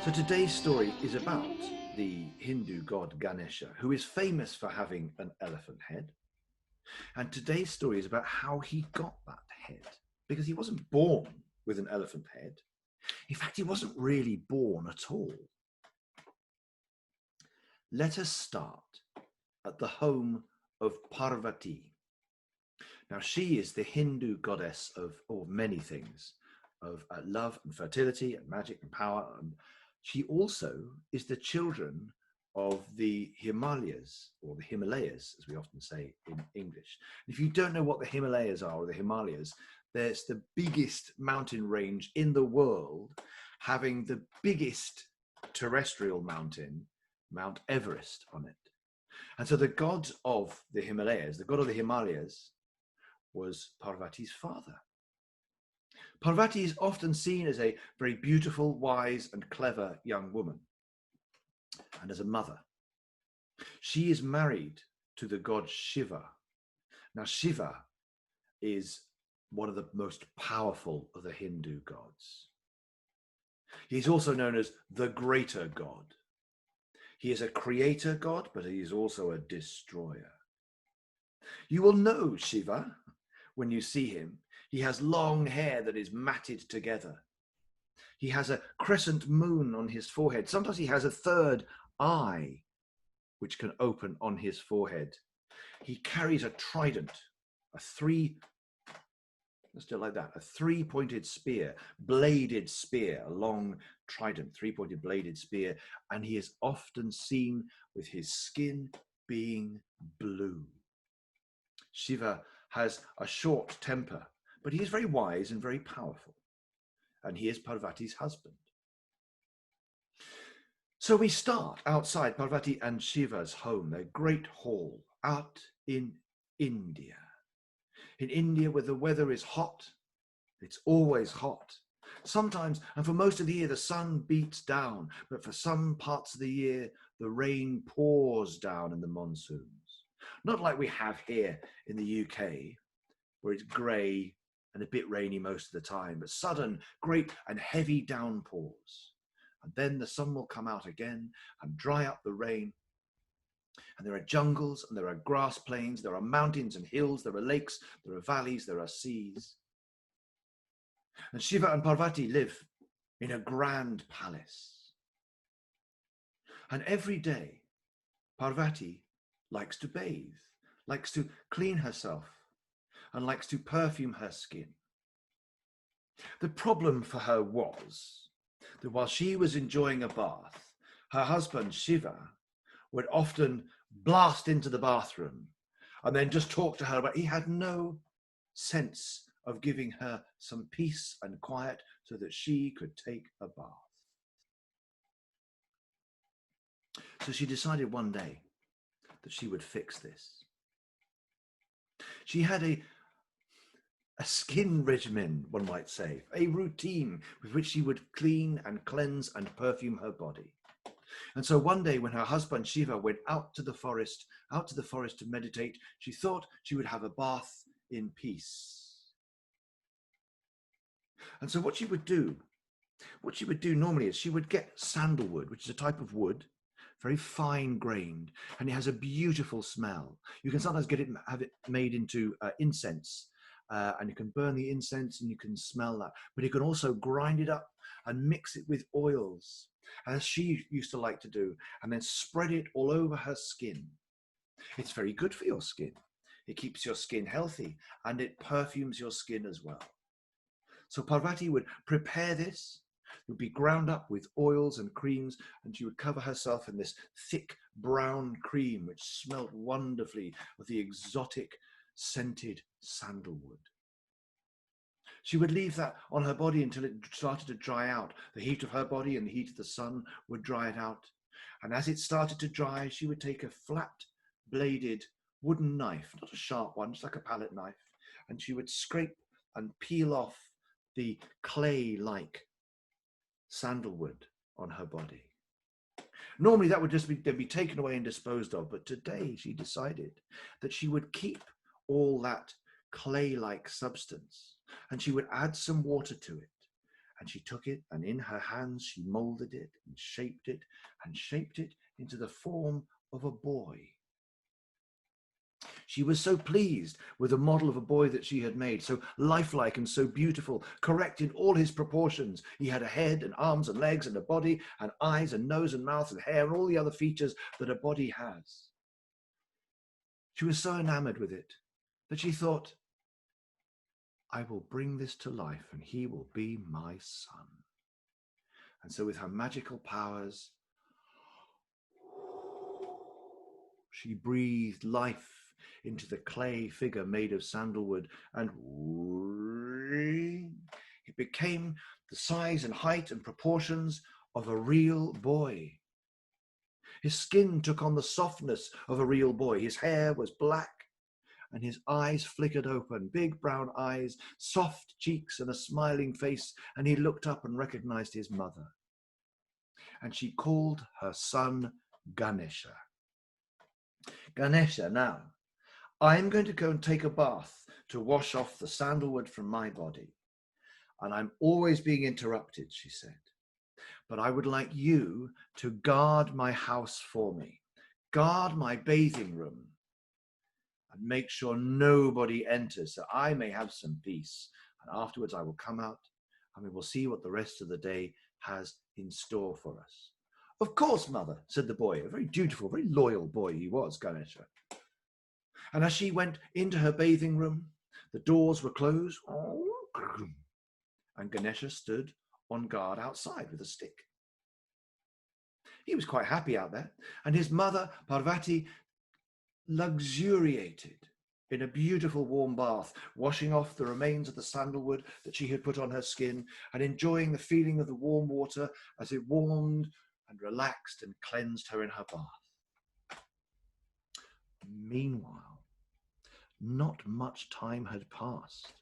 So today's story is about the Hindu god Ganesha, who is famous for having an elephant head. And today's story is about how he got that head, because he wasn't born with an elephant head. In fact, he wasn't really born at all. Let us start at the home of Parvati. Now, she is the Hindu goddess of many things, of love and fertility and magic and power. And she also is the children of the Himalayas, or the Himalayas, as we often say in English. And if you don't know what the Himalayas are, or the Himalayas, there's the biggest mountain range in the world, having the biggest terrestrial mountain, Mount Everest, on it. And so the god of the Himalayas, the god of the Himalayas, was Parvati's father. Parvati is often seen as a very beautiful, wise, and clever young woman, and as a mother. She is married to the god Shiva. Now, Shiva is one of the most powerful of the Hindu gods. He's also known as the greater god. He is a creator god, but he is also a destroyer. You will know Shiva when you see him. He has long hair that is matted together. He has a crescent moon on his forehead. Sometimes he has a third eye, which can open on his forehead. He carries a trident, let's do it like that, a three-pointed spear, bladed spear, a long trident, three-pointed bladed spear, and he is often seen with his skin being blue. Shiva has a short temper, but he is very wise and very powerful, and he is Parvati's husband. So we start outside Parvati and Shiva's home, their great hall, out in India. In India, where the weather is hot, it's always hot. Sometimes, and for most of the year, the sun beats down, but for some parts of the year, the rain pours down in the monsoons. Not like we have here in the UK, where it's grey and a bit rainy most of the time, but sudden, great and heavy downpours. And then the sun will come out again and dry up the rain. And there are jungles and there are grass plains, there are mountains and hills, there are lakes, there are valleys, there are seas. And Shiva and Parvati live in a grand palace. And every day, Parvati likes to bathe, likes to clean herself, and likes to perfume her skin. The problem for her was that while she was enjoying a bath, her husband Shiva would often blast into the bathroom and then just talk to her, but he had no sense of giving her some peace and quiet so that she could take a bath. So she decided one day that she would fix this. She had a skin regimen, one might say, a routine with which she would clean and cleanse and perfume her body. And so one day when her husband Shiva went out to the forest to meditate, she thought she would have a bath in peace. And so what she would do normally is she would get sandalwood, which is a type of wood, very fine grained, and it has a beautiful smell. You can sometimes have it made into incense, and you can burn the incense and you can smell that. But you can also grind it up and mix it with oils, as she used to like to do, and then spread it all over her skin. It's very good for your skin. It keeps your skin healthy and it perfumes your skin as well. So Parvati would prepare this. It would be ground up with oils and creams, and she would cover herself in this thick brown cream, which smelled wonderfully of the exotic scented sandalwood. She would leave that on her body until it started to dry out. The heat of her body and the heat of the sun would dry it out. And as it started to dry, she would take a flat-bladed wooden knife, not a sharp one, just like a palette knife, and she would scrape and peel off the clay-like sandalwood on her body. Normally that would just be taken away and disposed of, but today she decided that she would keep all that clay-like substance and she would add some water to it, And she took it, and in her hands she molded it and shaped it into the form of a boy. She was so pleased with the model of a boy that she had made, so lifelike and so beautiful, correct in all his proportions. He had a head and arms and legs and a body and eyes and nose and mouth and hair and all the other features that a body has. She was so enamored with it that she thought, I will bring this to life and he will be my son. And so with her magical powers, she breathed life into the clay figure made of sandalwood, and it became the size and height and proportions of a real boy. His skin took on the softness of a real boy. His hair was black and his eyes flickered open, big brown eyes, soft cheeks and a smiling face, and he looked up and recognized his mother. And she called her son Ganesha. Ganesha, now, I'm going to go and take a bath to wash off the sandalwood from my body. And I'm always being interrupted, she said. But I would like you to guard my house for me. Guard my bathing room. And make sure nobody enters so I may have some peace. And afterwards I will come out and we will see what the rest of the day has in store for us. Of course, mother, said the boy, a very dutiful, very loyal boy he was, Ganesha. And as she went into her bathing room, the doors were closed, and Ganesha stood on guard outside with a stick. He was quite happy out there, and his mother, Parvati, luxuriated in a beautiful warm bath, washing off the remains of the sandalwood that she had put on her skin and enjoying the feeling of the warm water as it warmed and relaxed and cleansed her in her bath. Meanwhile, not much time had passed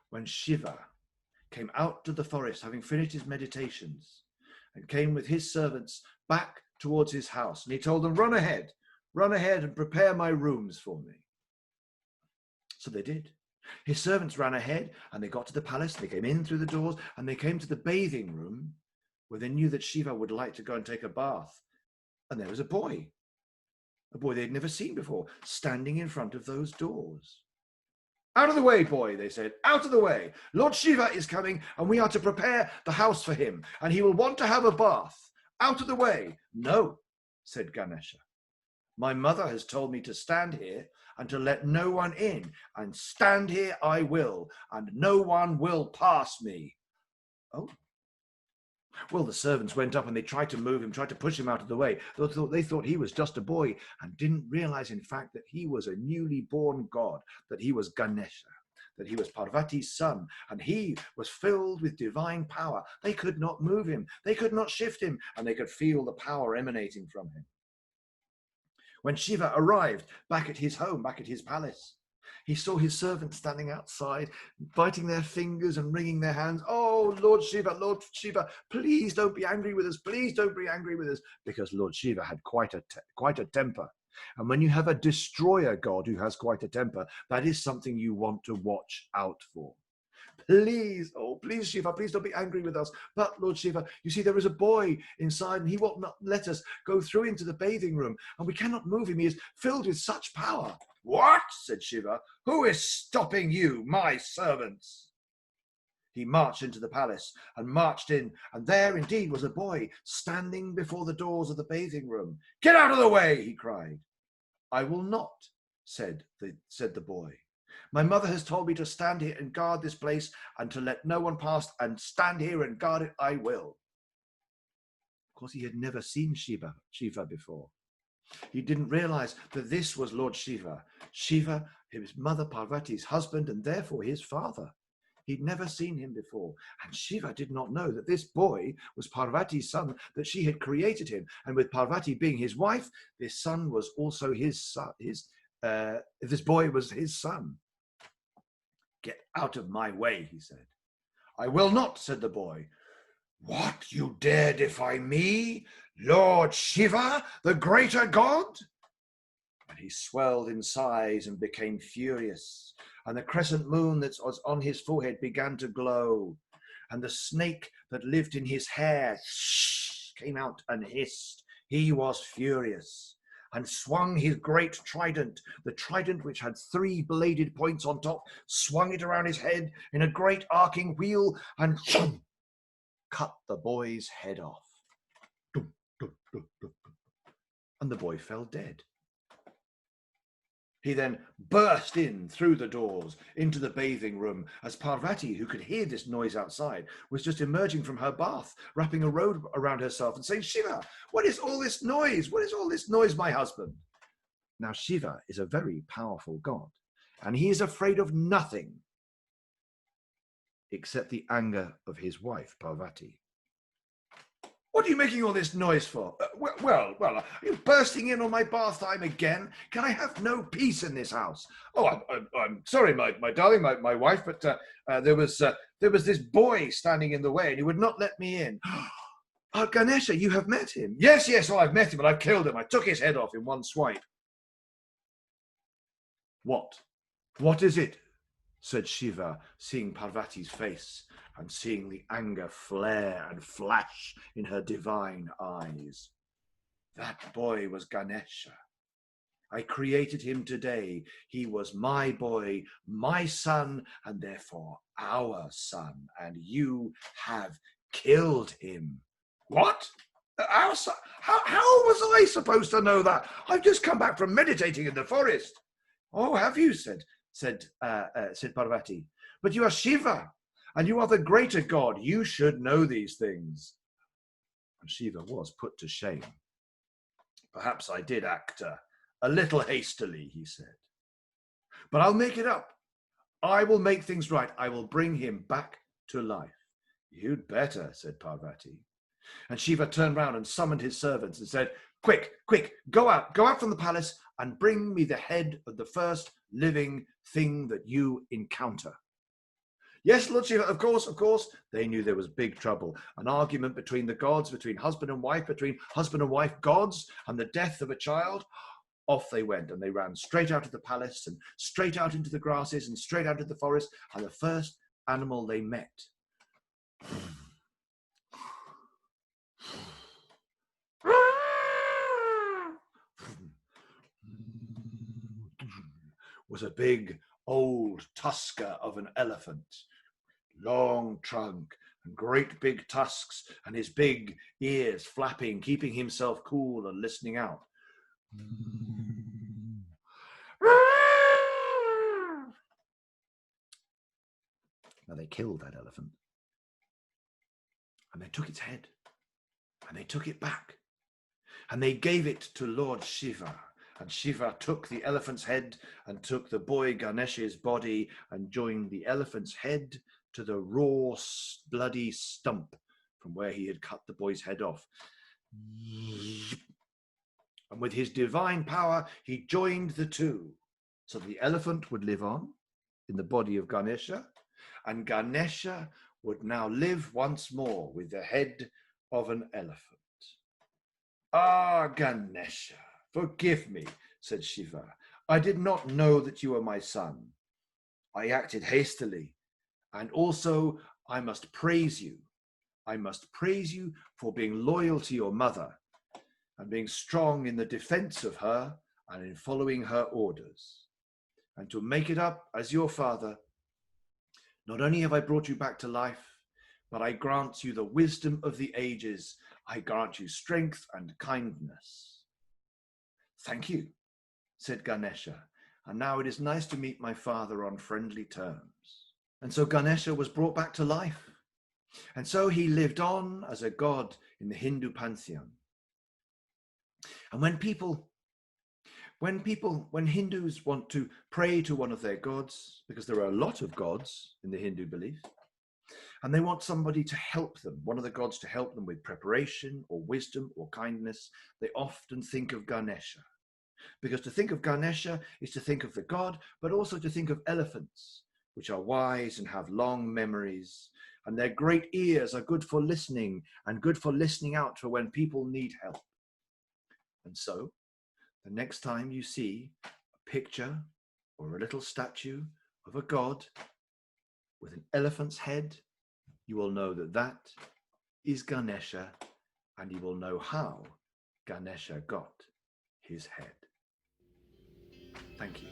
when Shiva came out to the forest, having finished his meditations, and came with his servants back towards his house. And he told them, run ahead and prepare my rooms for me. So they did. His servants ran ahead and they got to the palace. They came in through the doors and they came to the bathing room where they knew that Shiva would like to go and take a bath. And there was a boy they'd never seen before, standing in front of those doors. Out of the way, boy, they said, out of the way. Lord Shiva is coming and we are to prepare the house for him and he will want to have a bath. Out of the way. No, said Ganesha. My mother has told me to stand here and to let no one in, and stand here I will, and no one will pass me. Oh. Well, the servants went up and they tried to move him, tried to push him out of the way. They thought he was just a boy and didn't realize, in fact, that he was a newly born god, that he was Ganesha, that he was Parvati's son, and he was filled with divine power. They could not move him, they could not shift him, and they could feel the power emanating from him. When Shiva arrived back at his home, back at his palace, he saw his servants standing outside, biting their fingers and wringing their hands. Oh, Lord Shiva, please don't be angry with us. Please don't be angry with us. Because Lord Shiva had quite a temper. And when you have a destroyer god who has quite a temper, that is something you want to watch out for. Please, oh, please, Shiva, please don't be angry with us. But, Lord Shiva, you see, there is a boy inside and he will not let us go through into the bathing room and we cannot move him. He is filled with such power. What? Said Shiva. Who is stopping you, my servants? He marched into the palace and marched in, and there indeed was a boy standing before the doors of the bathing room. Get out of the way, he cried. I will not, said the boy. My mother has told me to stand here and guard this place and to let no one pass, and stand here and guard it I will. Of course, he had never seen Shiva before. He didn't realize that this was Lord Shiva. Shiva, his mother Parvati's husband, and therefore his father. He'd never seen him before. And Shiva did not know that this boy was Parvati's son, that she had created him. And with Parvati being his wife, this son was also his son. This boy was his son. Get out of my way, he said. I will not, said the boy. What, you dare defy me, Lord Shiva, the greater god? And he swelled in size and became furious, and the crescent moon that was on his forehead began to glow. and the snake that lived in his hair came out and hissed. He was furious and swung his great trident, the trident which had 3 bladed points on top, swung it around his head in a great arcing wheel and cut the boy's head off. And the boy fell dead. He then burst in through the doors into the bathing room as Parvati, who could hear this noise outside, was just emerging from her bath, wrapping a robe around herself and saying, "Shiva, what is all this noise? What is all this noise, my husband?" Now, Shiva is a very powerful god, and he is afraid of nothing except the anger of his wife, Parvati. "What are you making all this noise for?" Well, are you bursting in on my bath time again? Can I have no peace in this house?" "Oh, I'm sorry, my darling, my wife, but there was this boy standing in the way and he would not let me in." "Oh, Ganesha, you have met him?" Yes, oh, I've met him and I've killed him. I took his head off in one swipe." What is it?" said Shiva, seeing Parvati's face and seeing the anger flare and flash in her divine eyes. "That boy was Ganesha. I created him today. He was my boy, my son, and therefore our son, and you have killed him." "What? Our son? How was I supposed to know that? I've just come back from meditating in the forest." "Oh, have you?" said Parvati. "But you are Shiva, and you are the greater god. You should know these things." And Shiva was put to shame. "Perhaps I did act a little hastily," he said. "But I'll make it up. I will make things right. I will bring him back to life." "You'd better," said Parvati. And Shiva turned round and summoned his servants and said, Quick, go out from the palace and bring me the head of the first living thing that you encounter." "Yes, Lord Shiva, of course. They knew there was big trouble, an argument between the gods, between husband and wife gods, and the death of a child. Off they went, and they ran straight out of the palace and straight out into the grasses and straight out into the forest, and the first animal they met was a big old tusker of an elephant, long trunk and great big tusks, and his big ears flapping, keeping himself cool and listening out. Now they killed that elephant, and they took its head, and they took it back, and they gave it to Lord Shiva. And Shiva took the elephant's head and took the boy Ganesha's body and joined the elephant's head to the raw, bloody stump from where he had cut the boy's head off. And with his divine power, he joined the two. So the elephant would live on in the body of Ganesha, and Ganesha would now live once more with the head of an elephant. "Ah, Ganesha, forgive me," said Shiva. "I did not know that you were my son. I acted hastily, and also I must praise you. I must praise you for being loyal to your mother and being strong in the defense of her and in following her orders. And to make it up as your father, not only have I brought you back to life, but I grant you the wisdom of the ages. I grant you strength and kindness." "Thank you," said Ganesha, "and now it is nice to meet my father on friendly terms." And so Ganesha was brought back to life. And so he lived on as a god in the Hindu pantheon. And when Hindus want to pray to one of their gods, because there are a lot of gods in the Hindu belief, and they want somebody to help them, one of the gods to help them with preparation or wisdom or kindness, they often think of Ganesha. Because to think of Ganesha is to think of the god, but also to think of elephants, which are wise and have long memories, and their great ears are good for listening and good for listening out for when people need help. And so, the next time you see a picture or a little statue of a god with an elephant's head you will know that that is Ganesha, and you will know how Ganesha got his head. Thank you.